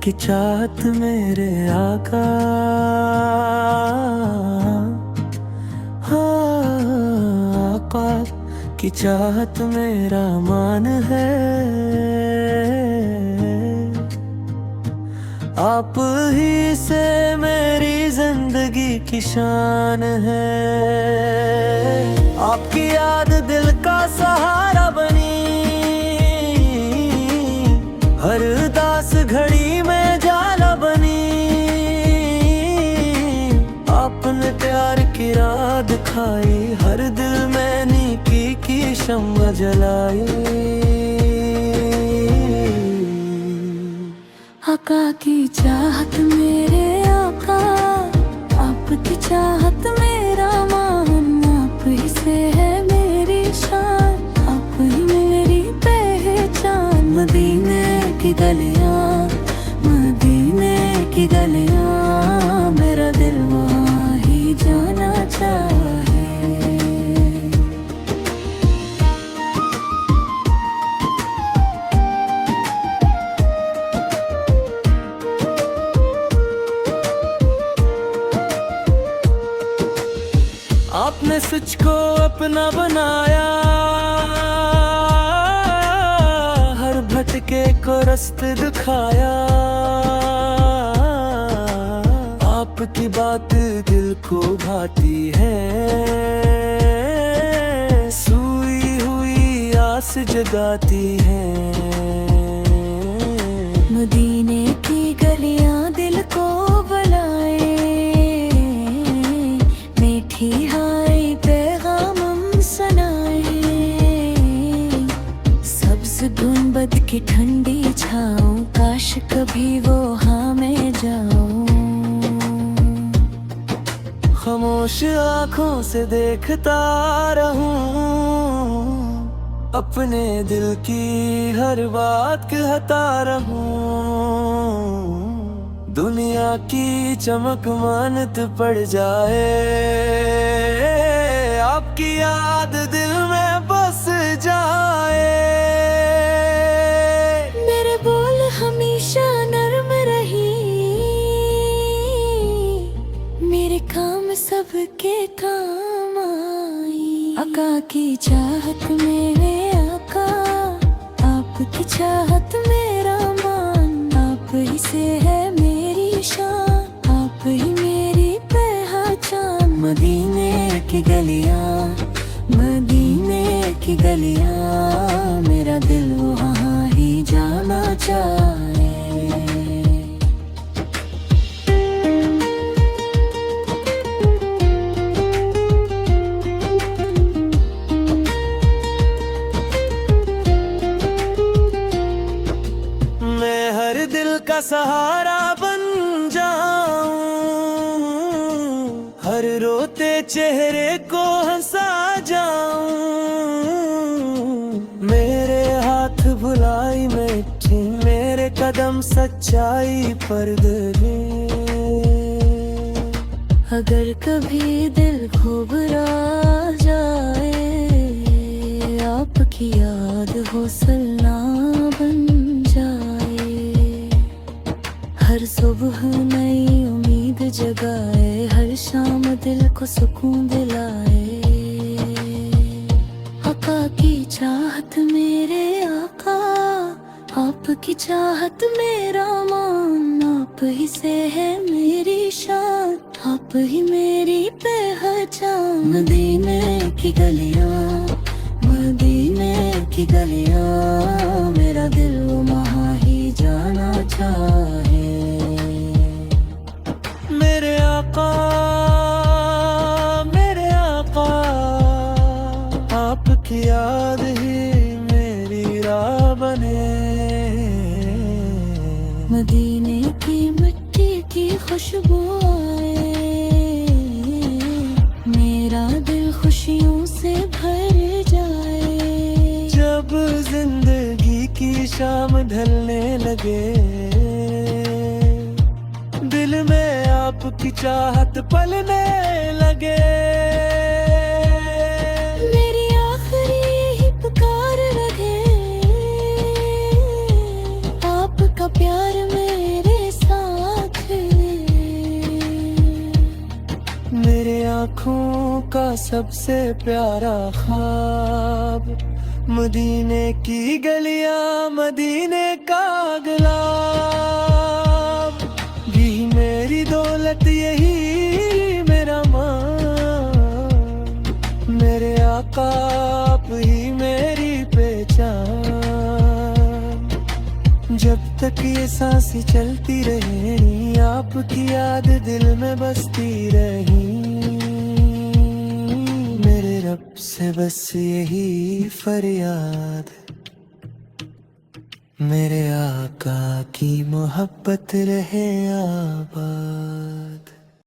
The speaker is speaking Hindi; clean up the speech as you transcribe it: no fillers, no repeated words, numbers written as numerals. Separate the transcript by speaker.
Speaker 1: की चाहत मेरे आका, हाँ, आका की चाहत मेरा मान है। आप ही से मेरी जिंदगी की शान है। आपकी याद दिल का सहारा बनी, हर उदास घड़ी में जाला बनी। आपने प्यार की राह दिखाई, हर दिल में नेकी की शम्मा जलाई।
Speaker 2: आका की चाहत मेरे आका, आपकी चाहत मेरा मान। आप ही से है मेरी शान, आप ही मेरी पहचान। मदीने की गलियां, मदीने की गलियां, मेरा दिल वहाँ ही जाना चाहे।
Speaker 1: आपने सच को अपना बनाया, हर भटके को रास्ते दिखाया। आपकी बात दिल को भाती है, सोई हुई आस जगाती है।
Speaker 2: मदीने की गलियां दिल को बुलाए, मीठी हाय पैगाम सुनाए। सब्ज गुंबद की ठंडी छाँव, काश कभी वो हाँ में जाऊं।
Speaker 1: खामोश आँखों से देखता रहूं, अपने दिल की हर बात कहता रहूं। दुनिया की चमक मानत पड़ जाए, आपकी याद दिल में बस जाए।
Speaker 2: मेरे बोल हमेशा नर्म रही, मेरे काम सबके काम आई। आका की चाहत मेरे आका, आपकी चाहत मेरा मान। आप ही से है मेरी शान, आप ही मेरी पहचान। मदीने की गलियां, मदीने की गलियां, मेरा दिल वहाँ ही जाना चाहे।
Speaker 1: का सहारा बन जाऊं, हर रोते चेहरे को हंसा जाऊं। मेरे हाथ भुलाई मिठी, मेरे कदम सच्चाई पर डरे।
Speaker 2: अगर कभी दिल घबरा जाए, आपकी याद हौसला बन जाए। हर सुबह नई उम्मीद जगाए, हर शाम दिल को सुकून दिलाए। आका की चाहत मेरे आका, आपकी चाहत मेरा मान। आप ही से है मेरी शान, आप ही मेरी पहचान। मदीने की गलियां, मदीने की गलियां, मेरा दिल वहाँ ही जाना चाहे।
Speaker 1: मेरे आका, मेरे आका, आपकी याद ही मेरी राह बने।
Speaker 2: मदीने की मिट्टी की खुशबू आए, मेरा दिल खुशियों से भर जाए।
Speaker 1: जब जिंदगी की शाम ढलने लगे, दिल में आपकी चाहत पलने लगे।
Speaker 2: मेरी आखिरी ही पुकार लगे, आपका प्यार मेरे
Speaker 1: आँखों का सबसे प्यारा ख्वाब, मदीने की गलियां, मदीने का गुलाब। यही मेरी दौलत, यही मेरा मान, मेरे आका आप ही मेरी पहचान। जब तक ये सांसें चलती रहेंगी, आपकी याद दिल में बसती रही। मेरे रब से बस यही फरियाद, मेरे आका की मोहब्बत रहे आबाद।